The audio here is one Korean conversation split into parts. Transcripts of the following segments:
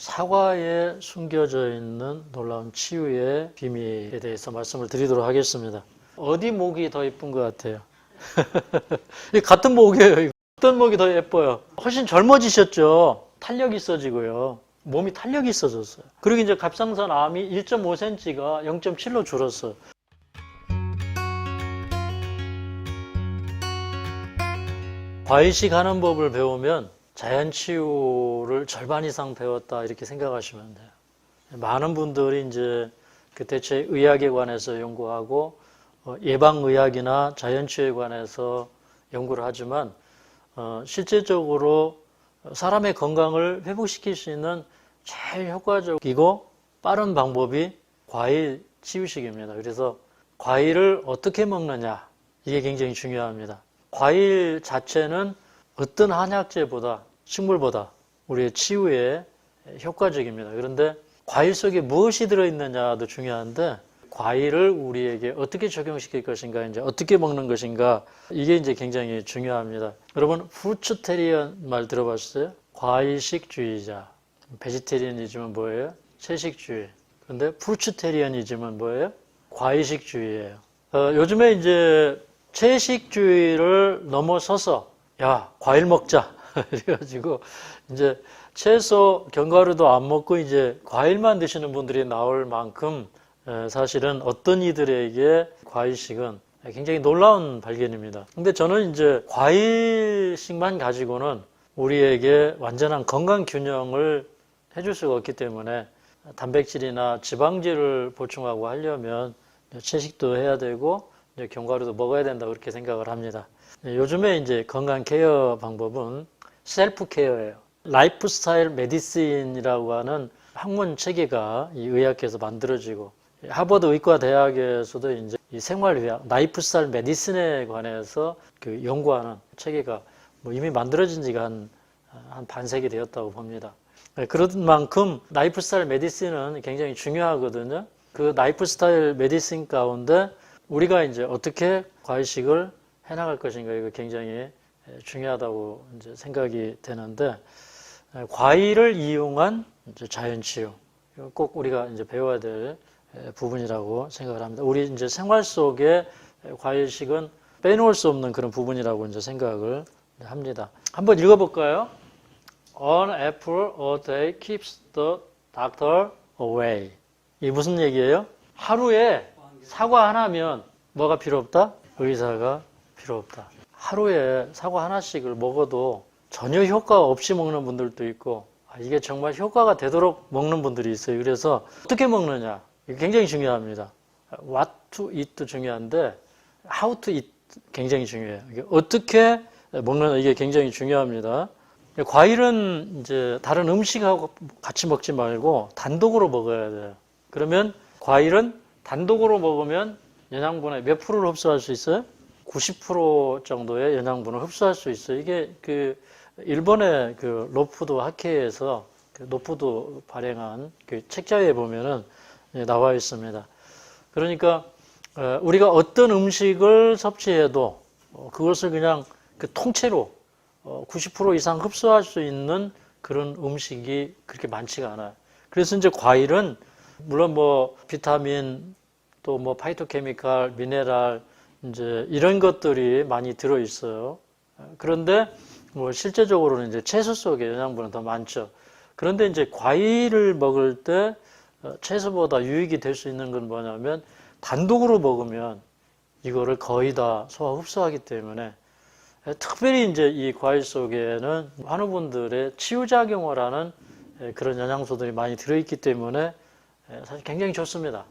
사과에 숨겨져 있는 놀라운 치유의 비밀에 대해서 말씀을 드리도록 하겠습니다. 어디 목이 더 예쁜 것 같아요? 같은 목이에요. 어떤 목이 더 예뻐요? 훨씬 젊어지셨죠? 탄력이 있어지고요. 몸이 탄력이 있어졌어요. 그리고 이제 갑상선 암이 1.5cm가 0.7로 줄었어요. 과일식 하는 법을 배우면 자연치유를 절반 이상 배웠다 이렇게 생각하시면 돼요. 많은 분들이 이제 그 대체 의학에 관해서 연구하고 예방의학이나 자연치유에 관해서 연구를 하지만 실제적으로 사람의 건강을 회복시킬 수 있는 제일 효과적이고 빠른 방법이 과일 치유식입니다. 그래서 과일을 어떻게 먹느냐 이게 굉장히 중요합니다. 과일 자체는 어떤 한약재보다 식물보다 우리의 치유에 효과적입니다. 그런데 과일 속에 무엇이 들어있느냐도 중요한데 과일을 우리에게 어떻게 적용시킬 것인가, 이제 어떻게 먹는 것인가 이게 이제 굉장히 중요합니다. 여러분 프루츠테리언 말 들어봤어요? 과일식주의자. 베지테리언이즘은 뭐예요? 채식주의. 그런데 프루츠테리언이즘은 뭐예요? 과일식주의예요. 요즘에 이제 채식주의를 넘어서서 야 과일 먹자 이래가지고 이제 채소 견과류도 안 먹고 이제 과일만 드시는 분들이 나올 만큼 사실은 어떤 이들에게 과일식은 굉장히 놀라운 발견입니다. 근데 저는 이제 과일식만 가지고는 우리에게 완전한 건강 균형을 해줄 수가 없기 때문에 단백질이나 지방질을 보충하고 하려면 채식도 해야 되고 견과류도 먹어야 된다 그렇게 생각을 합니다. 요즘에 이제 건강 케어 방법은 셀프 케어예요. 라이프 스타일 메디신이라고 하는 학문 체계가 이 의학계에서 만들어지고 하버드 의과대학에서도 이제 이 생활의학, 라이프 스타일 메디신에 관해서 그 연구하는 체계가 뭐 이미 만들어진 지가 한 반세기 되었다고 봅니다. 그런 만큼 라이프 스타일 메디신은 굉장히 중요하거든요. 그 라이프 스타일 메디신 가운데 우리가 이제 어떻게 과일식을 해나갈 것인가 이거 굉장히 중요하다고 이제 생각이 되는데 과일을 이용한 이제 자연치유 꼭 우리가 이제 배워야 될 부분이라고 생각을 합니다. 우리 이제 생활 속에 과일식은 빼놓을 수 없는 그런 부분이라고 이제 생각을 합니다. 한번 읽어볼까요? An apple a day keeps the doctor away. 이게 무슨 얘기예요? 하루에 사과 하나면 뭐가 필요 없다? 의사가 필요 없다. 하루에 사과 하나씩을 먹어도 전혀 효과 없이 먹는 분들도 있고 이게 정말 효과가 되도록 먹는 분들이 있어요. 그래서 어떻게 먹느냐 이게 굉장히 중요합니다. What to eat도 중요한데 How to eat 굉장히 중요해요. 이게 어떻게 먹느냐 이게 굉장히 중요합니다. 과일은 이제 다른 음식하고 같이 먹지 말고 단독으로 먹어야 돼요. 그러면 과일은 단독으로 먹으면 영양분의 몇 프로를 흡수할 수 있어요? 90% 정도의 영양분을 흡수할 수 있어요. 이게 그 일본의 그 로푸드 학회에서 그 노푸드 발행한 그 책자에 보면은 나와 있습니다. 그러니까 우리가 어떤 음식을 섭취해도 그것을 그냥 그 통째로 90% 이상 흡수할 수 있는 그런 음식이 그렇게 많지가 않아요. 그래서 이제 과일은 물론 뭐 비타민 또 뭐 파이토케미칼, 미네랄 이제 이런 것들이 많이 들어 있어요. 그런데 뭐 실제적으로는 이제 채소 속에 영양분은 더 많죠. 그런데 이제 과일을 먹을 때 채소보다 유익이 될 수 있는 건 뭐냐면 단독으로 먹으면 이거를 거의 다 소화 흡수하기 때문에 특별히 이제 이 과일 속에는 많은 분들의 치유작용을 하는 그런 영양소들이 많이 들어있기 때문에 사실 굉장히 좋습니다.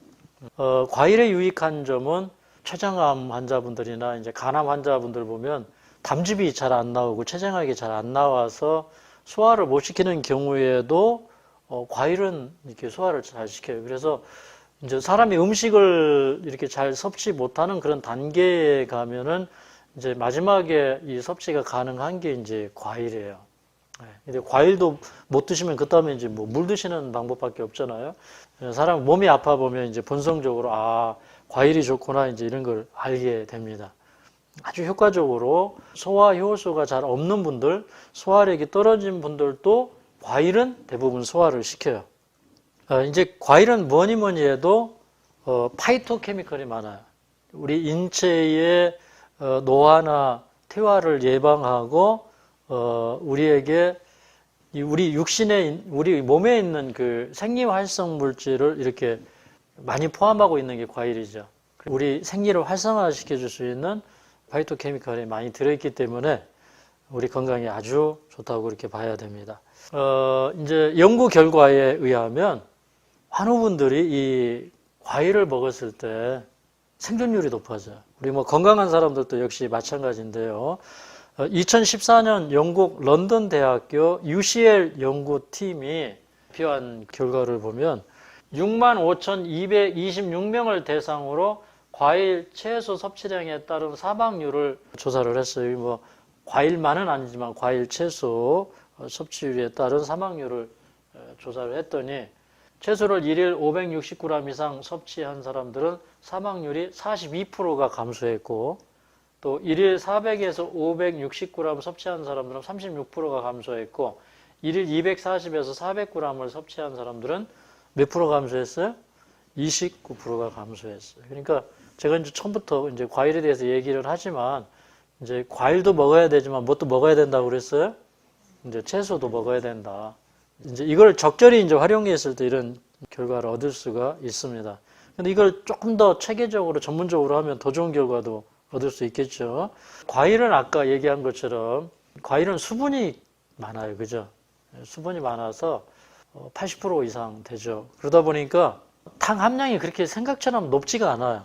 과일의 유익한 점은 췌장암 환자분들이나 이제 간암 환자분들 보면 담즙이 잘 안 나오고 췌장약이 잘 안 나와서 소화를 못 시키는 경우에도 과일은 이렇게 소화를 잘 시켜요. 그래서 이제 사람이 음식을 이렇게 잘 섭취 못하는 그런 단계에 가면은 이제 마지막에 이 섭취가 가능한 게 이제 과일이에요. 근데 과일도 못 드시면 그 다음에 이제 뭐 물 드시는 방법밖에 없잖아요. 사람 몸이 아파 보면 이제 본성적으로 과일이 좋구나 이제 이런 걸 알게 됩니다. 아주 효과적으로 소화 효소가 잘 없는 분들, 소화력이 떨어진 분들도 과일은 대부분 소화를 시켜요. 이제 과일은 뭐니 뭐니 해도 파이토케미컬이 많아요. 우리 인체의 노화나 퇴화를 예방하고 우리에게 우리 육신에 우리 몸에 있는 그 생리활성 물질을 이렇게 많이 포함하고 있는 게 과일이죠. 우리 생리를 활성화시켜 줄 수 있는 파이토케미컬이 많이 들어있기 때문에 우리 건강에 아주 좋다고 그렇게 봐야 됩니다. 이제 연구 결과에 의하면 환우분들이 이 과일을 먹었을 때 생존율이 높아져요. 우리 뭐 건강한 사람들도 역시 마찬가지인데요. 2014년 영국 런던 대학교 UCL 연구팀이 발표한 결과를 보면 65,226명을 대상으로 과일, 채소 섭취량에 따른 사망률을 조사를 했어요. 뭐 과일만은 아니지만 과일, 채소 섭취율에 따른 사망률을 조사를 했더니 채소를 1일 560g 이상 섭취한 사람들은 사망률이 42%가 감소했고 또 1일 400에서 560g 섭취한 사람들은 36%가 감소했고 1일 240에서 400g을 섭취한 사람들은 몇 프로 감소했어요? 29%가 감소했어요. 그러니까 제가 이제 처음부터 이제 과일에 대해서 얘기를 하지만 이제 과일도 먹어야 되지만 뭣도 먹어야 된다고 그랬어요? 이제 채소도 먹어야 된다. 이제 이걸 적절히 이제 활용했을 때 이런 결과를 얻을 수가 있습니다. 근데 이걸 조금 더 체계적으로 전문적으로 하면 더 좋은 결과도 얻을 수 있겠죠. 과일은 아까 얘기한 것처럼 과일은 수분이 많아요. 그죠? 수분이 많아서 80% 이상 되죠. 그러다 보니까 당 함량이 그렇게 생각처럼 높지가 않아요.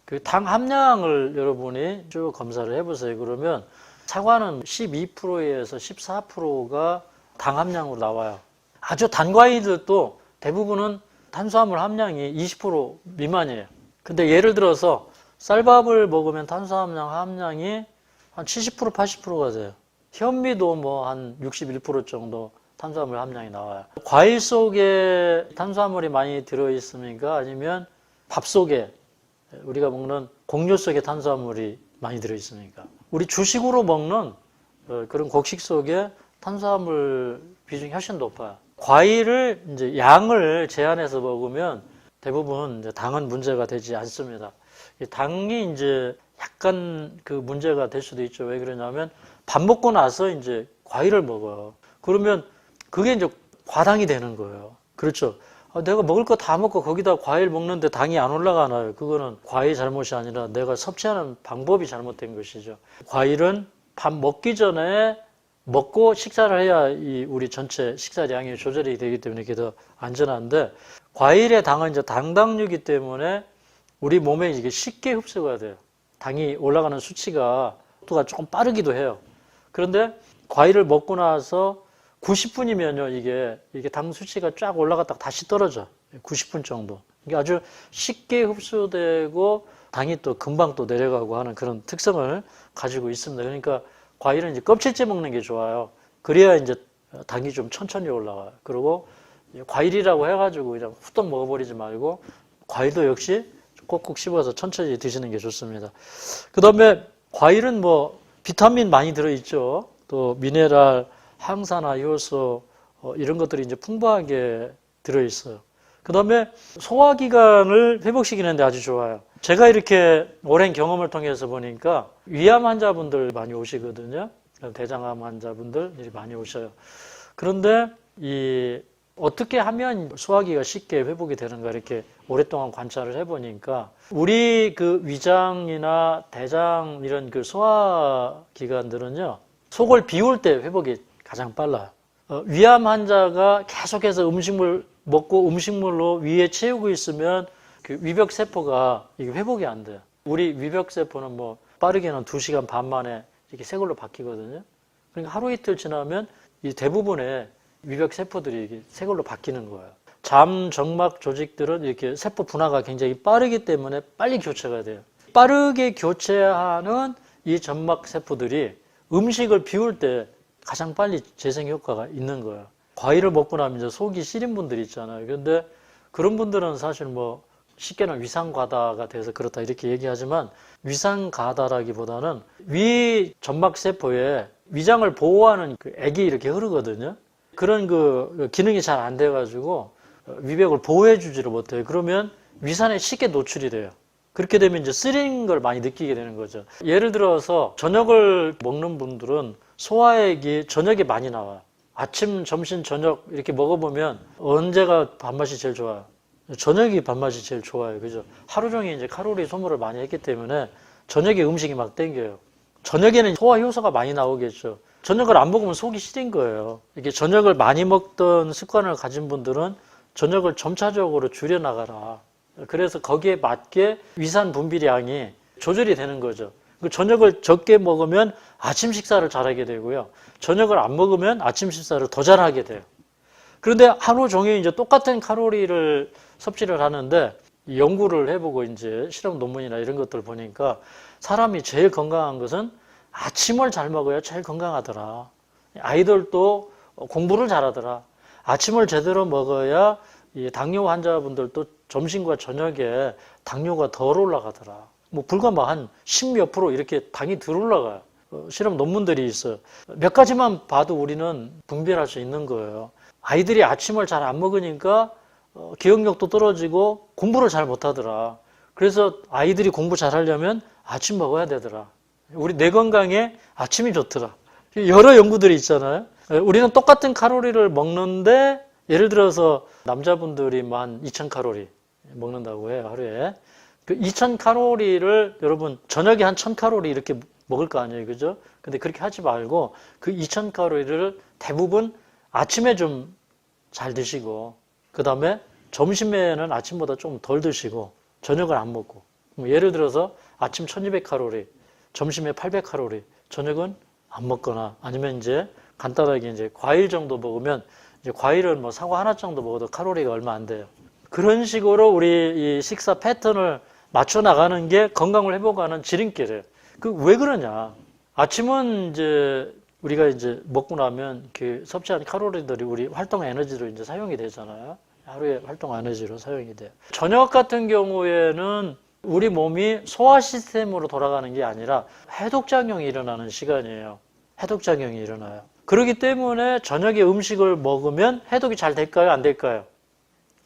그 당 함량을 여러분이 쭉 검사를 해보세요. 그러면 사과는 12%에서 14%가 당 함량으로 나와요. 아주 단 과일들도 대부분은 탄수화물 함량이 20% 미만이에요. 근데 예를 들어서 쌀밥을 먹으면 탄수화물 함량이 한 70%, 80%가 돼요. 현미도 뭐 한 61% 정도 탄수화물 함량이 나와요. 과일 속에 탄수화물이 많이 들어있습니까? 아니면 밥 속에 우리가 먹는 곡류 속에 탄수화물이 많이 들어있습니까? 우리 주식으로 먹는 그런 곡식 속에 탄수화물 비중이 훨씬 높아요. 과일을 이제 양을 제한해서 먹으면 대부분 이제 당은 문제가 되지 않습니다. 당이 이제 약간 그 문제가 될 수도 있죠. 왜 그러냐면 밥 먹고 나서 이제 과일을 먹어요. 그러면 그게 이제 과당이 되는 거예요. 그렇죠. 내가 먹을 거 다 먹고 거기다 과일 먹는데 당이 안 올라가나요? 그거는 과일 잘못이 아니라 내가 섭취하는 방법이 잘못된 것이죠. 과일은 밥 먹기 전에 먹고 식사를 해야 우리 전체 식사량이 조절이 되기 때문에 이게 더 안전한데 과일의 당은 이제 당당류이기 때문에 우리 몸에 이게 쉽게 흡수가 돼요. 당이 올라가는 수치가 속도가 조금 빠르기도 해요. 그런데 과일을 먹고 나서 90분이면요, 이게 당 수치가 쫙 올라갔다가 다시 떨어져. 90분 정도. 이게 아주 쉽게 흡수되고 당이 또 금방 또 내려가고 하는 그런 특성을 가지고 있습니다. 그러니까 과일은 이제 껍질째 먹는 게 좋아요. 그래야 이제 당이 좀 천천히 올라와요. 그리고 과일이라고 해가지고 그냥 후떡 먹어버리지 말고 과일도 역시 꼭꼭 씹어서 천천히 드시는 게 좋습니다. 그 다음에 과일은 뭐 비타민 많이 들어있죠. 또 미네랄, 항산화 효소 이런 것들이 이제 풍부하게 들어있어요. 그 다음에 소화기관을 회복시키는데 아주 좋아요. 제가 이렇게 오랜 경험을 통해서 보니까 위암 환자분들 많이 오시거든요. 대장암 환자분들이 많이 오셔요. 그런데 어떻게 하면 소화기가 쉽게 회복이 되는가 이렇게 오랫동안 관찰을 해보니까 우리 그 위장이나 대장 이런 그 소화기관들은요, 속을 비울 때 회복이 가장 빨라요. 위암 환자가 계속해서 음식물 먹고 음식물로 위에 채우고 있으면 그 위벽세포가 이게 회복이 안 돼요. 우리 위벽세포는 뭐 빠르게는 2시간 반 만에 이렇게 새 걸로 바뀌거든요. 그러니까 하루 이틀 지나면 이 대부분의 위벽세포들이 이게 새 걸로 바뀌는 거예요. 잠정막 조직들은 이렇게 세포 분화가 굉장히 빠르기 때문에 빨리 교체가 돼요. 빠르게 교체하는 이 점막세포들이 음식을 비울 때 가장 빨리 재생 효과가 있는 거예요. 과일을 먹고 나면 이제 속이 시린 분들이 있잖아요. 그런데 그런 분들은 사실 뭐 쉽게는 위상과다가 돼서 그렇다 이렇게 얘기하지만 위상과다라기보다는 위 점막세포에 위장을 보호하는 그 액이 이렇게 흐르거든요. 그런 그 기능이 잘 안 돼가지고 위벽을 보호해주지를 못해요. 그러면 위산에 쉽게 노출이 돼요. 그렇게 되면 이제 쓰린 걸 많이 느끼게 되는 거죠. 예를 들어서 저녁을 먹는 분들은 소화액이 저녁에 많이 나와요. 아침, 점심, 저녁 이렇게 먹어보면 언제가 밥맛이 제일 좋아요? 저녁이 밥맛이 제일 좋아요. 그죠? 하루 종일 이제 칼로리 소모를 많이 했기 때문에 저녁에 음식이 막 땡겨요. 저녁에는 소화 효소가 많이 나오겠죠. 저녁을 안 먹으면 속이 시린 거예요. 이렇게 저녁을 많이 먹던 습관을 가진 분들은 저녁을 점차적으로 줄여나가라. 그래서 거기에 맞게 위산 분비량이 조절이 되는 거죠. 저녁을 적게 먹으면 아침 식사를 잘하게 되고요. 저녁을 안 먹으면 아침 식사를 더 잘하게 돼요. 그런데 하루 종일 이제 똑같은 칼로리를 섭취를 하는데 연구를 해보고 이제 실험 논문이나 이런 것들 보니까 사람이 제일 건강한 것은 아침을 잘 먹어야 제일 건강하더라. 아이들도 공부를 잘하더라. 아침을 제대로 먹어야 이 당뇨 환자분들도 점심과 저녁에 당뇨가 덜 올라가더라. 뭐 불과 뭐 한 10몇 프로 이렇게 당이 덜 올라가요. 실험 논문들이 있어요. 몇 가지만 봐도 우리는 분별할 수 있는 거예요. 아이들이 아침을 잘 안 먹으니까 기억력도 떨어지고 공부를 잘 못하더라. 그래서 아이들이 공부 잘하려면 아침 먹어야 되더라. 우리 뇌 건강에 아침이 좋더라. 여러 연구들이 있잖아요. 우리는 똑같은 칼로리를 먹는데 예를 들어서 남자분들이 뭐 한 2000칼로리 먹는다고 해요, 하루에. 그 2000칼로리를 여러분 저녁에 한 1000칼로리 이렇게 먹을 거 아니에요, 그죠? 근데 그렇게 하지 말고 그 2000칼로리를 대부분 아침에 좀 잘 드시고 그 다음에 점심에는 아침보다 좀 덜 드시고 저녁을 안 먹고 예를 들어서 아침 1200칼로리, 점심에 800칼로리, 저녁은 안 먹거나 아니면 이제 간단하게 이제 과일 정도 먹으면 이제 과일은 뭐 사과 하나 정도 먹어도 칼로리가 얼마 안 돼요. 그런 식으로 우리 이 식사 패턴을 맞춰 나가는 게 건강을 회복하는 지름길이에요. 그 왜 그러냐? 아침은 이제 우리가 이제 먹고 나면 그 섭취한 칼로리들이 우리 활동 에너지로 이제 사용이 되잖아요. 하루에 활동 에너지로 사용이 돼요. 저녁 같은 경우에는 우리 몸이 소화 시스템으로 돌아가는 게 아니라 해독작용이 일어나는 시간이에요. 해독작용이 일어나요. 그렇기 때문에 저녁에 음식을 먹으면 해독이 잘 될까요? 안 될까요?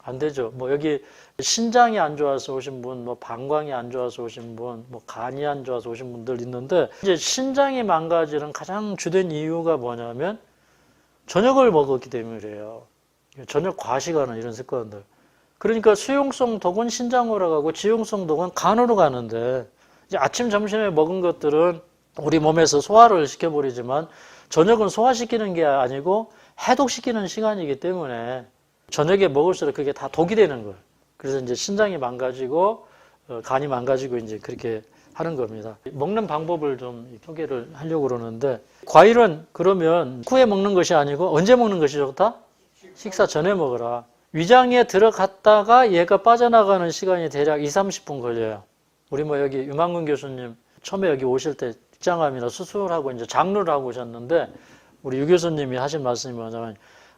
안 되죠. 뭐 여기 신장이 안 좋아서 오신 분, 뭐 방광이 안 좋아서 오신 분, 뭐 간이 안 좋아서 오신 분들 있는데 이제 신장이 망가지는 가장 주된 이유가 뭐냐면 저녁을 먹었기 때문이에요. 저녁 과식하는 이런 습관들. 그러니까 수용성 독은 신장으로 가고 지용성 독은 간으로 가는데 이제 아침 점심에 먹은 것들은 우리 몸에서 소화를 시켜버리지만 저녁은 소화시키는 게 아니고 해독시키는 시간이기 때문에 저녁에 먹을수록 그게 다 독이 되는 거예요. 그래서 이제 신장이 망가지고 간이 망가지고 이제 그렇게 하는 겁니다. 먹는 방법을 좀 소개를 하려고 그러는데 과일은 그러면 후에 먹는 것이 아니고 언제 먹는 것이 좋다? 식사 전에 먹어라. 위장에 들어갔다가 얘가 빠져나가는 시간이 대략 20-30분 걸려요. 우리 뭐 여기 유만근 교수님 처음에 여기 오실 때 직장암이나 수술하고 이제 장루를 하고 오셨는데 우리 유 교수님이 하신 말씀이 뭐냐면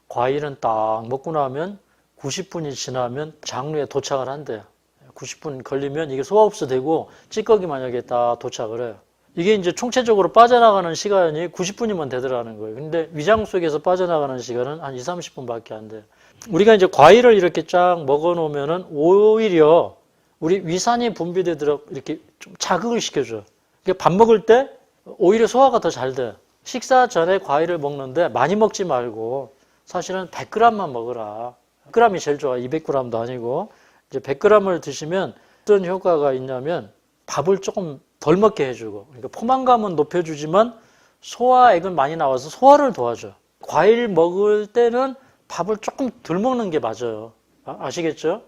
과일은 딱 먹고 나면 90분이 지나면 장루에 도착을 한대요. 90분 걸리면 이게 소화 흡수되고 찌꺼기 만약에 딱 도착을 해요. 이게 이제 총체적으로 빠져나가는 시간이 90분이면 되더라는 거예요. 근데 위장 속에서 빠져나가는 시간은 한 20-30분밖에 안 돼요. 우리가 이제 과일을 이렇게 쫙 먹어 놓으면은 오히려 우리 위산이 분비되도록 이렇게 좀 자극을 시켜줘요. 그러니까 밥 먹을 때 오히려 소화가 더 잘 돼요. 식사 전에 과일을 먹는데 많이 먹지 말고 사실은 100g만 먹어라. 100g이 제일 좋아. 200g도 아니고. 이제 100g을 드시면 어떤 효과가 있냐면 밥을 조금 덜 먹게 해주고 그러니까 포만감은 높여주지만 소화액은 많이 나와서 소화를 도와줘. 과일 먹을 때는 밥을 조금 덜 먹는 게 맞아요. 아시겠죠?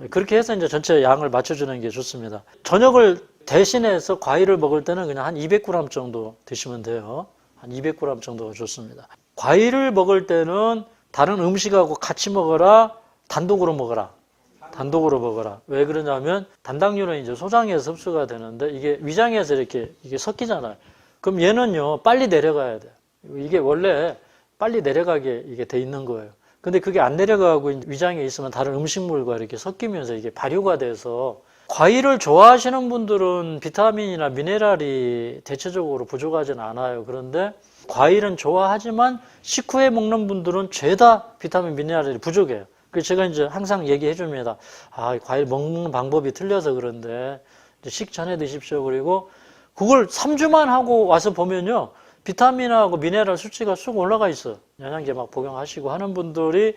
그렇게 해서 이제 전체 양을 맞춰주는 게 좋습니다. 저녁을 대신해서 과일을 먹을 때는 그냥 한 200g 정도 드시면 돼요. 한 200g 정도가 좋습니다. 과일을 먹을 때는 다른 음식하고 같이 먹어라, 단독으로 먹어라. 단독으로 먹어라. 왜 그러냐면 단당류는 이제 소장에서 흡수가 되는데 이게 위장에서 이렇게 이게 섞이잖아요. 그럼 얘는요 빨리 내려가야 돼요. 이게 원래 빨리 내려가게 이게 돼 있는 거예요. 근데 그게 안 내려가고 위장에 있으면 다른 음식물과 이렇게 섞이면서 이게 발효가 돼서 과일을 좋아하시는 분들은 비타민이나 미네랄이 대체적으로 부족하지는 않아요. 그런데 과일은 좋아하지만 식후에 먹는 분들은 죄다 비타민 미네랄이 부족해요. 그래서 제가 이제 항상 얘기해 줍니다. 과일 먹는 방법이 틀려서 그런데 식전에 드십시오. 그리고 그걸 3주만 하고 와서 보면요, 비타민하고 미네랄 수치가 쑥 올라가 있어요. 영양제 막 복용하시고 하는 분들이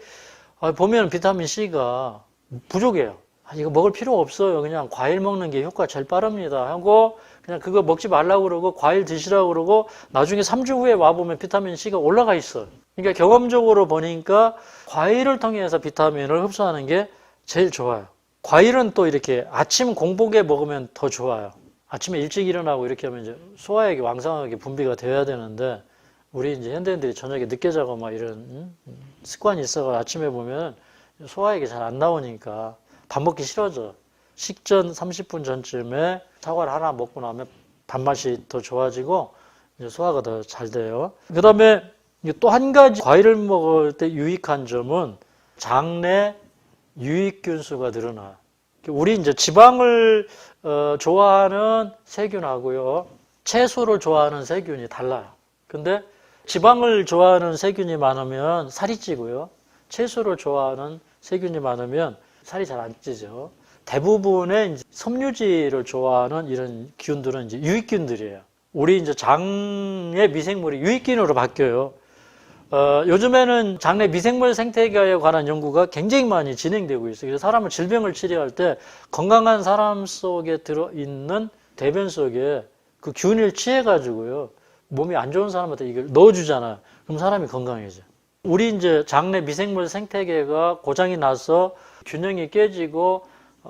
보면 비타민 C가 부족해요. 이거 먹을 필요 없어요. 그냥 과일 먹는 게 효과가 제일 빠릅니다 하고 그냥 그거 먹지 말라고 그러고 과일 드시라고 그러고 나중에 3주 후에 와보면 비타민 C가 올라가 있어요. 그러니까 경험적으로 보니까 과일을 통해서 비타민을 흡수하는 게 제일 좋아요. 과일은 또 이렇게 아침 공복에 먹으면 더 좋아요. 아침에 일찍 일어나고 이렇게 하면 이제 소화액이 왕성하게 분비가 되어야 되는데 우리 이제 현대인들이 저녁에 늦게 자고 막 이런 습관이 있어서 아침에 보면 소화액이 잘 안 나오니까 밥 먹기 싫어져. 식전 30분 전쯤에 사과를 하나 먹고 나면 밥맛이 더 좋아지고 이제 소화가 더 잘 돼요. 그 다음에 또 한 가지 과일을 먹을 때 유익한 점은 장내 유익균 수가 늘어나요. 우리 이제 지방을 좋아하는 세균하고요, 채소를 좋아하는 세균이 달라요. 근데 지방을 좋아하는 세균이 많으면 살이 찌고요, 채소를 좋아하는 세균이 많으면 살이 잘 안 찌죠. 대부분의 이제 섬유질을 좋아하는 이런 균들은 이제 유익균들이에요. 우리 이제 장의 미생물이 유익균으로 바뀌어요. 요즘에는 장내 미생물 생태계에 관한 연구가 굉장히 많이 진행되고 있어요. 그래서 사람은 질병을 치료할 때 건강한 사람 속에 들어있는 대변 속에 그 균을 취해가지고요, 몸이 안 좋은 사람한테 이걸 넣어주잖아요. 그럼 사람이 건강해져. 우리 이제 장내 미생물 생태계가 고장이 나서 균형이 깨지고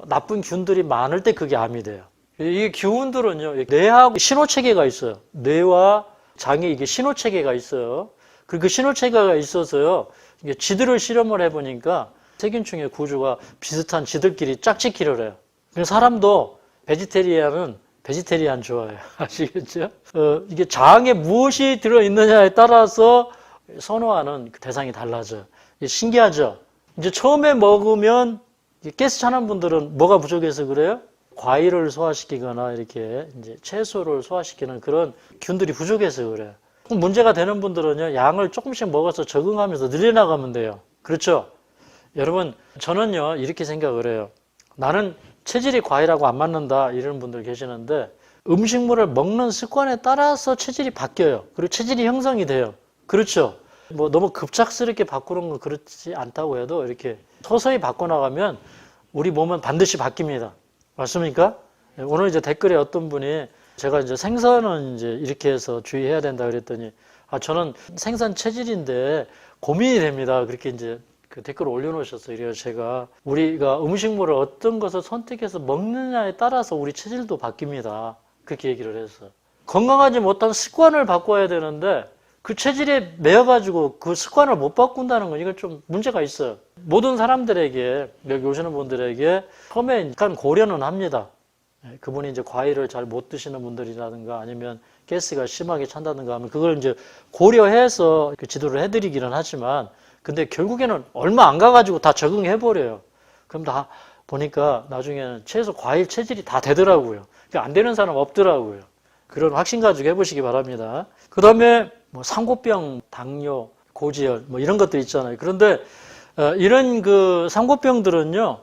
나쁜 균들이 많을 때 그게 암이 돼요. 이 균들은요, 뇌하고 신호체계가 있어요. 뇌와 장에 이게 신호체계가 있어요. 그리고 그 신호체계가 있어서요, 이게 쥐들을 실험을 해보니까 세균층의 구조가 비슷한 쥐들끼리 짝짓기를 해요. 그래서 사람도 베지테리안 좋아해요. 아시겠죠? 이게 장에 무엇이 들어있느냐에 따라서 선호하는 그 대상이 달라져요. 신기하죠? 이제 처음에 먹으면 가스 차는 분들은 뭐가 부족해서 그래요? 과일을 소화시키거나 이렇게 이제 채소를 소화시키는 그런 균들이 부족해서 그래요. 문제가 되는 분들은요, 양을 조금씩 먹어서 적응하면서 늘려나가면 돼요. 그렇죠? 여러분, 저는요, 이렇게 생각을 해요. 나는 체질이 과일하고 안 맞는다 이런 분들 계시는데 음식물을 먹는 습관에 따라서 체질이 바뀌어요. 그리고 체질이 형성이 돼요. 그렇죠? 뭐 너무 급작스럽게 바꾸는 건 그렇지 않다고 해도 이렇게 서서히 바꿔나가면 우리 몸은 반드시 바뀝니다. 맞습니까? 오늘 이제 댓글에 어떤 분이 제가 이제 생선은 이제 이렇게 해서 주의해야 된다 그랬더니 저는 생선 체질인데 고민이 됩니다. 그렇게 이제 그 댓글을 올려놓으셨어요. 그래서 제가 우리가 음식물을 어떤 것을 선택해서 먹느냐에 따라서 우리 체질도 바뀝니다. 그렇게 얘기를 했어요. 건강하지 못한 습관을 바꿔야 되는데 그 체질에 매여가지고 그 습관을 못 바꾼다는 건 이건 좀 문제가 있어요. 모든 사람들에게, 여기 오시는 분들에게 처음에 약간 고려는 합니다. 그분이 이제 과일을 잘 못 드시는 분들이라든가 아니면 가스가 심하게 찬다든가 하면 그걸 이제 고려해서 지도를 해드리기는 하지만 근데 결국에는 얼마 안 가가지고 다 적응해버려요. 그럼 다 보니까 나중에는 채소, 과일 체질이 다 되더라고요. 안 되는 사람 없더라고요. 그런 확신 가지고 해보시기 바랍니다. 그 다음에 뭐 상고병, 당뇨, 고지혈 뭐 이런 것들 있잖아요. 그런데 이런 그 상고병들은요,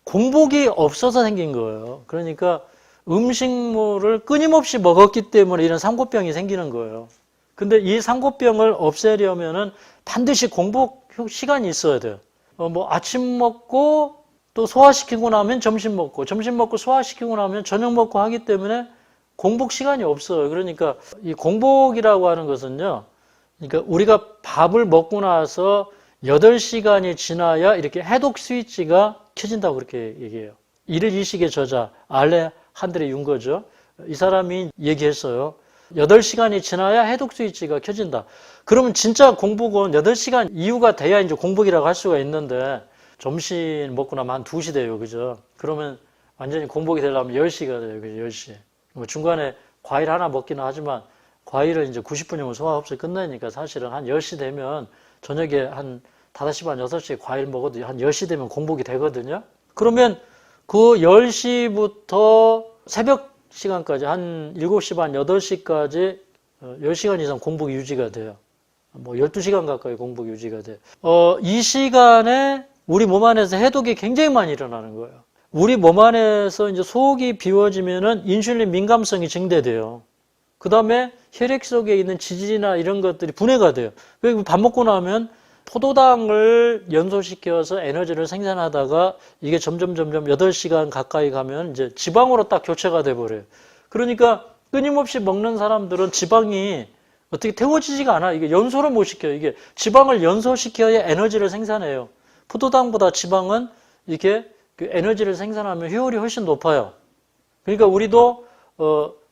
공복이 없어서 생긴 거예요. 그러니까 음식물을 끊임없이 먹었기 때문에 이런 상고병이 생기는 거예요. 근데 이 상고병을 없애려면은 반드시 공복 시간이 있어야 돼요. 뭐 아침 먹고 또 소화시키고 나면 점심 먹고 소화시키고 나면 저녁 먹고 하기 때문에 공복 시간이 없어요. 그러니까 이 공복이라고 하는 것은요, 그러니까 우리가 밥을 먹고 나서 8시간이 지나야 이렇게 해독 스위치가 켜진다고 그렇게 얘기해요. 이를 일식의 저자 알레한드레 윤거죠. 이 사람이 얘기했어요. 8시간이 지나야 해독 스위치가 켜진다. 그러면 진짜 공복은 8시간 이후가 돼야 이제 공복이라고 할 수가 있는데 점심 먹고 나면 한 2시 돼요. 그죠? 그러면 완전히 공복이 되려면 10시가 돼요. 그죠? 10시. 뭐 중간에 과일 하나 먹기는 하지만 과일은 이제 90분이면 소화 없이 끝나니까 사실은 한 10시 되면 저녁에 한 5시 반, 6시에 과일 먹어도 한 10시 되면 공복이 되거든요. 그러면 그 10시부터 새벽 시간까지 한 7시 반, 8시까지 10시간 이상 공복 유지가 돼요. 뭐 12시간 가까이 공복 유지가 돼요. 이 시간에 우리 몸 안에서 해독이 굉장히 많이 일어나는 거예요. 우리 몸 안에서 이제 속이 비워지면은 인슐린 민감성이 증대돼요. 그 다음에 혈액 속에 있는 지질이나 이런 것들이 분해가 돼요. 밥 먹고 나면 포도당을 연소시켜서 에너지를 생산하다가 이게 점점 8시간 가까이 가면 이제 지방으로 딱 교체가 돼버려요. 그러니까 끊임없이 먹는 사람들은 지방이 어떻게 태워지지가 않아. 이게 연소를 못 시켜요. 이게 지방을 연소시켜야 에너지를 생산해요. 포도당보다 지방은 이게 그 에너지를 생산하면 효율이 훨씬 높아요. 그러니까 우리도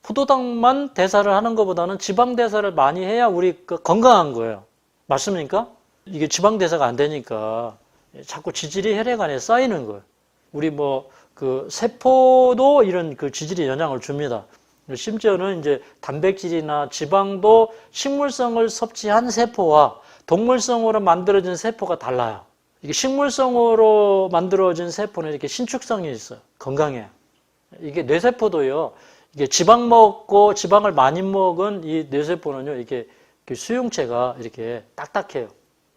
포도당만 대사를 하는 것보다는 지방 대사를 많이 해야 우리 건강한 거예요. 맞습니까? 이게 지방 대사가 안 되니까 자꾸 지질이 혈액 안에 쌓이는 거예요. 우리 그 세포도 이런 그 지질이 영향을 줍니다. 심지어는 이제 단백질이나 지방도 식물성을 섭취한 세포와 동물성으로 만들어진 세포가 달라요. 이게 식물성으로 만들어진 세포는 이렇게 신축성이 있어요. 건강해요. 이게 뇌세포도요. 이게 지방 먹고 지방을 많이 먹은 이 뇌세포는요. 이게 수용체가 이렇게 딱딱해요.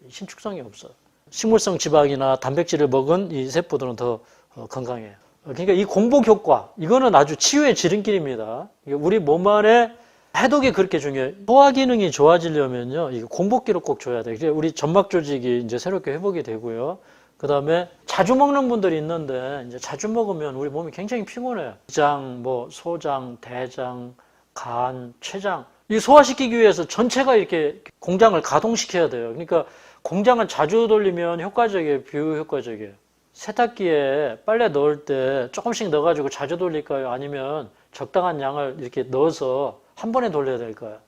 신축성이 없어요. 식물성 지방이나 단백질을 먹은 이 세포들은 더 건강해요. 그러니까 이 공복 효과, 이거는 아주 치유의 지름길입니다. 우리 몸 안에 해독이 그렇게 중요해요. 소화 기능이 좋아지려면요, 이 공복기를 꼭 줘야 돼요. 우리 점막 조직이 이제 새롭게 회복이 되고요. 그 다음에 자주 먹는 분들이 있는데, 이제 자주 먹으면 우리 몸이 굉장히 피곤해요. 위장, 소장, 대장, 간, 췌장. 이 소화시키기 위해서 전체가 이렇게 공장을 가동시켜야 돼요. 그러니까 공장을 자주 돌리면 효과적이에요, 비효과적이에요. 세탁기에 빨래 넣을 때 조금씩 넣어가지고 자주 돌릴까요? 아니면 적당한 양을 이렇게 넣어서 한 번에 돌려야 될까요?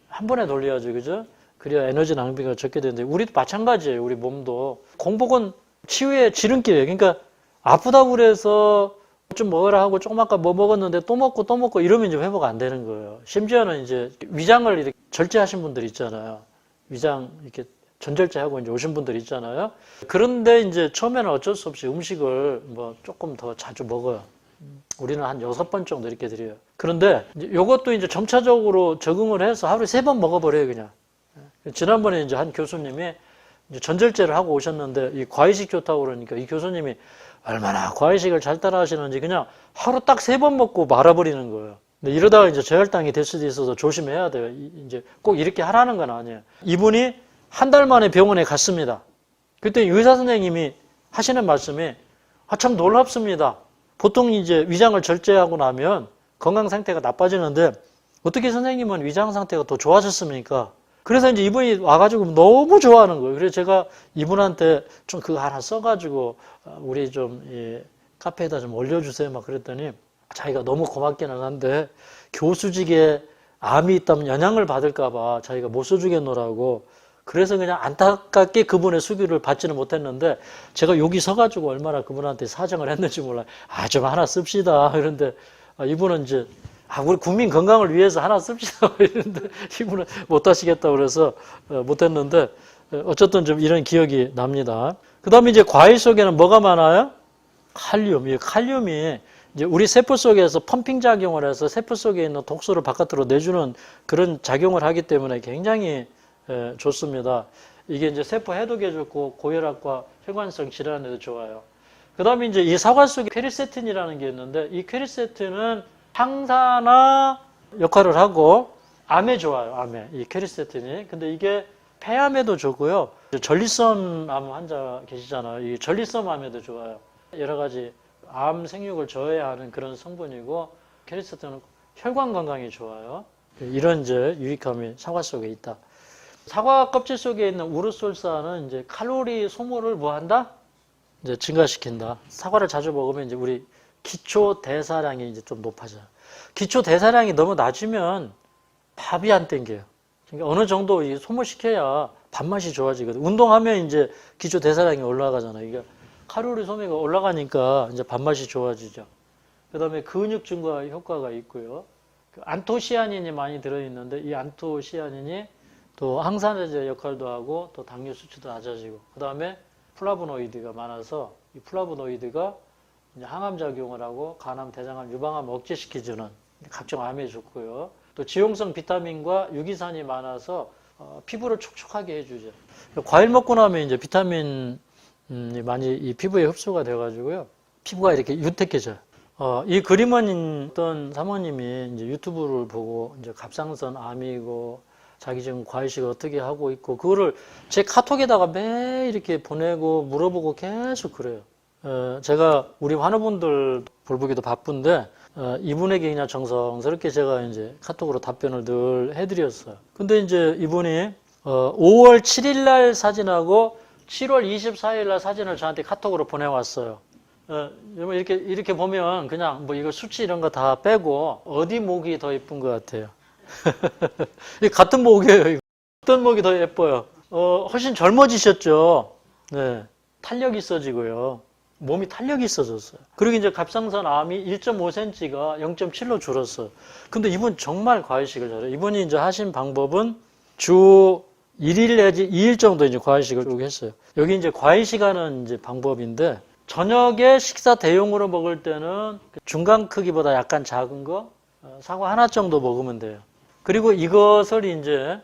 한 번에 돌려야죠, 그죠? 그래야 에너지 낭비가 적게 되는데, 우리도 마찬가지예요, 우리 몸도. 공복은 치유의 지름길이에요. 그러니까 아프다고 그래서 좀 먹으라 하고 조금 아까 먹었는데 또 먹고 이러면 이제 회복 안 되는 거예요. 심지어는 이제 위장을 이렇게 절제하신 분들 있잖아요. 위장 이렇게 전절제하고 이제 오신 분들 있잖아요. 그런데 이제 처음에는 어쩔 수 없이 음식을 조금 더 자주 먹어요. 우리는 한 6번 정도 이렇게 드려요. 그런데 이것도 이제 점차적으로 적응을 해서 하루에 3번 먹어버려요, 그냥. 지난번에 이제 한 교수님이 이제 전절제를 하고 오셨는데 이 과일식 좋다고 그러니까 이 교수님이 얼마나 과일식을 잘 따라 하시는지 그냥 하루 딱 3번 먹고 말아버리는 거예요. 근데 이러다가 이제 저혈당이 될 수도 있어서 조심해야 돼요. 이제 꼭 이렇게 하라는 건 아니에요. 이분이 한 달 만에 병원에 갔습니다. 그때 의사 선생님이 하시는 말씀이 참 놀랍습니다. 보통 이제 위장을 절제하고 나면 건강 상태가 나빠지는데 어떻게 선생님은 위장 상태가 더 좋아졌습니까? 그래서 이제 이분이 와가지고 너무 좋아하는 거예요. 그래서 제가 이분한테 좀 그거 하나 써가지고 우리 좀 카페에다 좀 올려주세요. 막 그랬더니 자기가 너무 고맙기는 한데 교수직에 암이 있다면 영향을 받을까봐 자기가 못 써주겠노라고 그래서 그냥 안타깝게 그분의 수기를 받지는 못했는데 제가 여기 서가지고 얼마나 그분한테 사정을 했는지 몰라요. 좀 하나 씁시다. 그런데 이분은 이제 우리 국민 건강을 위해서 하나 씁시다. 이랬는데 이분은 못 하시겠다고 그래서 못했는데 어쨌든 좀 이런 기억이 납니다. 그 다음에 이제 과일 속에는 뭐가 많아요? 칼륨. 이 칼륨이 이제 우리 세포 속에서 펌핑 작용을 해서 세포 속에 있는 독소를 바깥으로 내주는 그런 작용을 하기 때문에 굉장히 좋습니다. 이게 이제 세포 해독에 좋고 고혈압과 혈관성 질환에도 좋아요. 그 다음에 이제 이 사과 속에 퀘르세틴이라는 게 있는데 이 퀘르세틴은 항산화 역할을 하고 암에 좋아요. 암에 이 퀘르세틴이. 근데 이게 폐암에도 좋고요. 전립선 암 환자 계시잖아요. 이 전립선 암에도 좋아요. 여러 가지 암 생육을 저해하는 그런 성분이고 퀘르세틴은 혈관 건강에 좋아요. 이런 이제 유익함이 사과 속에 있다. 사과 껍질 속에 있는 우르솔사는 이제 칼로리 소모를 뭐 한다? 이제 증가시킨다. 사과를 자주 먹으면 이제 우리 기초 대사량이 이제 좀 높아져요. 기초 대사량이 너무 낮으면 밥이 안 땡겨요. 그러니까 어느 정도 소모시켜야 밥맛이 좋아지거든. 운동하면 이제 기초 대사량이 올라가잖아요. 그러니까 칼로리 소모가 올라가니까 이제 밥맛이 좋아지죠. 그 다음에 근육 증가 효과가 있고요. 안토시아닌이 많이 들어있는데 이 안토시아닌이 또 항산화제 역할도 하고 또 당뇨 수치도 낮아지고 그 다음에 플라보노이드가 많아서 이 플라보노이드가 이제 항암 작용을 하고 간암, 대장암, 유방암 억제시켜주는 각종 암에 좋고요. 또 지용성 비타민과 유기산이 많아서 피부를 촉촉하게 해주죠. 과일 먹고 나면 이제 비타민이 많이 이 피부에 흡수가 돼가지고요. 피부가 이렇게 윤택해져요. 이 그림은 어떤 사모님이 이제 유튜브를 보고 이제 갑상선 암이고 자기 지금 과일식 어떻게 하고 있고 그거를 제 카톡에다가 매일 이렇게 보내고 물어보고 계속 그래요. 제가 우리 환우분들 돌보기도 바쁜데 이분에게 그냥 정성스럽게 제가 이제 카톡으로 답변을 늘 해드렸어요. 근데 이제 이분이 5월 7일 날 사진하고 7월 24일 날 사진을 저한테 카톡으로 보내왔어요. 이렇게 보면 그냥 뭐 이거 수치 이런 거 다 빼고 어디 목이 더 예쁜 것 같아요? 같은 목이에요. 이거. 어떤 목이 더 예뻐요? 훨씬 젊어지셨죠? 네. 탄력이 있어지고요. 몸이 탄력이 있어졌어요. 그리고 이제 갑상선 암이 1.5cm가 0.7로 줄었어요. 근데 이분 정말 과일식을 잘해요. 이분이 이제 하신 방법은 주 1일 내지 2일 정도 이제 과일식을 쭉 했어요. 여기 이제 과일식 하는 이제 방법인데 저녁에 식사 대용으로 먹을 때는 중간 크기보다 약간 작은 거 사과 하나 정도 먹으면 돼요. 그리고 이것을 이제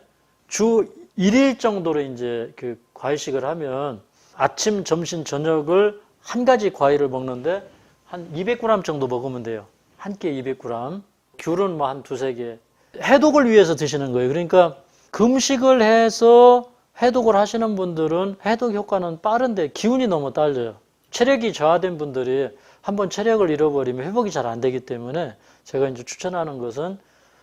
주 1일 정도로 이제 그 과일식을 하면 아침, 점심, 저녁을 한 가지 과일을 먹는데 한 200g 정도 먹으면 돼요. 한 끼에 200g. 귤은 뭐 한 두세 개. 해독을 위해서 드시는 거예요. 그러니까 금식을 해서 해독을 하시는 분들은 해독 효과는 빠른데 기운이 너무 딸려요. 체력이 저하된 분들이 한번 체력을 잃어버리면 회복이 잘 안 되기 때문에 제가 이제 추천하는 것은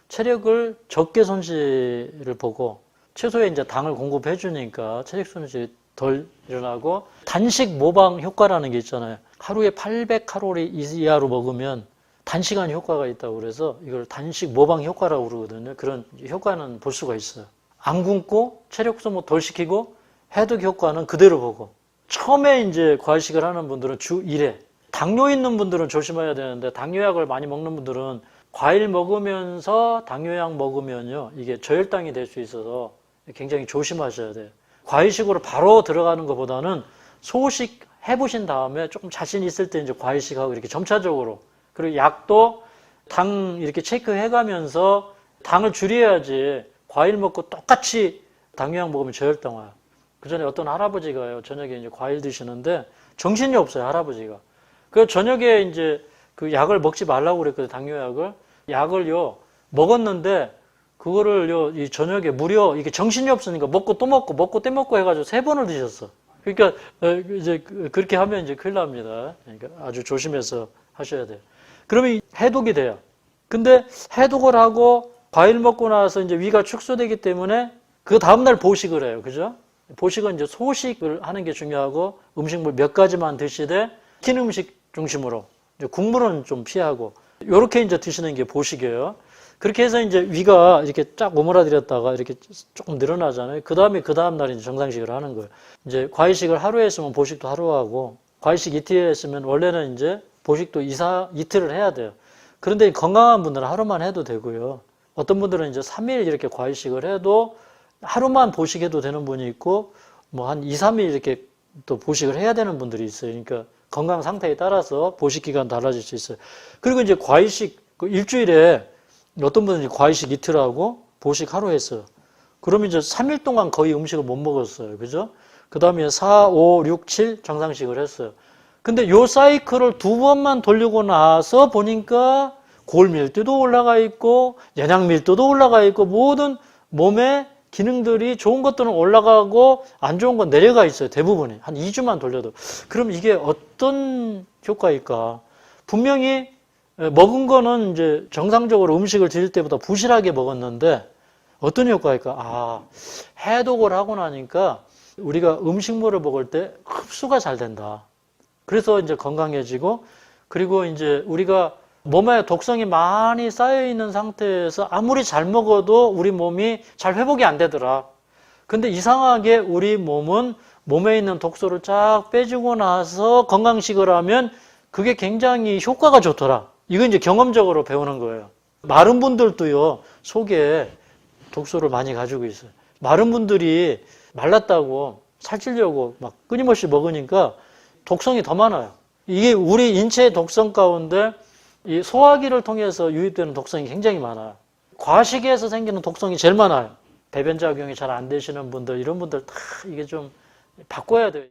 체력을 적게 손실을 보고 최소의 이제 당을 공급해 주니까 체력 손실이 덜 일어나고 단식 모방 효과라는 게 있잖아요. 하루에 800칼로리 이하로 먹으면 단시간 효과가 있다고 그래서 이걸 단식 모방 효과라고 그러거든요. 그런 효과는 볼 수가 있어요. 안 굶고 체력 소모 덜 시키고 해독 효과는 그대로 보고 처음에 이제 과일식을 하는 분들은 주 1회 당뇨 있는 분들은 조심해야 되는데 당뇨약을 많이 먹는 분들은 과일 먹으면서 당뇨약 먹으면요 이게 저혈당이 될 수 있어서 굉장히 조심하셔야 돼요. 과일식으로 바로 들어가는 것보다는 소식 해보신 다음에 조금 자신 있을 때 이제 과일식하고 이렇게 점차적으로 그리고 약도 당 이렇게 체크해가면서 당을 줄여야지 과일 먹고 똑같이 당뇨약 먹으면 저혈당 와요. 그 전에 어떤 할아버지가요 저녁에 이제 과일 드시는데 정신이 없어요 할아버지가. 그 저녁에 이제 그 약을 먹지 말라고 그랬거든요 당뇨약을. 약을요 먹었는데 그거를요 이 저녁에 무려 이게 정신이 없으니까 먹고 또 먹고 먹고 또 먹고 해가지고 3번을 드셨어. 그러니까 이제 그렇게 하면 이제 큰일 납니다. 그러니까 아주 조심해서 하셔야 돼요. 그러면 해독이 돼요. 근데 해독을 하고 과일 먹고 나서 이제 위가 축소되기 때문에 그 다음날 보식을 해요. 그죠? 보식은 이제 소식을 하는 게 중요하고 음식물 몇 가지만 드시되 긴 음식 중심으로 이제 국물은 좀 피하고 이렇게 이제 드시는 게 보식이에요. 그렇게 해서 이제 위가 이렇게 쫙 오므라들였다가 이렇게 조금 늘어나잖아요. 그 다음 날 이제 정상식을 하는 거예요. 이제 과일식을 하루에 했으면 보식도 하루 하고 과일식 이틀에 했으면 원래는 이제 보식도 이틀을 해야 돼요. 그런데 건강한 분들은 하루만 해도 되고요. 어떤 분들은 이제 3일 이렇게 과일식을 해도 하루만 보식해도 되는 분이 있고 뭐 한 2, 3일 이렇게 또 보식을 해야 되는 분들이 있어요. 그러니까 건강 상태에 따라서 보식 기간 달라질 수 있어요. 그리고 이제 과일식 일주일에 어떤 분은 과일식 이틀 하고 보식 하루 했어요. 그러면 이제 3일 동안 거의 음식을 못 먹었어요. 그죠? 그 다음에 4, 5, 6, 7 정상식을 했어요. 근데 요 사이클을 2번만 돌리고 나서 보니까 골밀도도 올라가 있고 영양밀도도 올라가 있고 모든 몸의 기능들이 좋은 것들은 올라가고 안 좋은 건 내려가 있어요. 대부분이. 한 2주만 돌려도. 그럼 이게 어떤 효과일까? 분명히 먹은 거는 이제 정상적으로 음식을 드실 때보다 부실하게 먹었는데 어떤 효과일까? 해독을 하고 나니까 우리가 음식물을 먹을 때 흡수가 잘 된다. 그래서 이제 건강해지고 그리고 이제 우리가 몸에 독성이 많이 쌓여있는 상태에서 아무리 잘 먹어도 우리 몸이 잘 회복이 안 되더라. 근데 이상하게 우리 몸은 몸에 있는 독소를 쫙 빼주고 나서 건강식을 하면 그게 굉장히 효과가 좋더라. 이건 이제 경험적으로 배우는 거예요. 마른 분들도요, 속에 독소를 많이 가지고 있어요. 마른 분들이 말랐다고 살찌려고 막 끊임없이 먹으니까 독성이 더 많아요. 이게 우리 인체의 독성 가운데 이 소화기를 통해서 유입되는 독성이 굉장히 많아요. 과식에서 생기는 독성이 제일 많아요. 배변작용이 잘 안 되시는 분들, 이런 분들 다 이게 좀 바꿔야 돼요.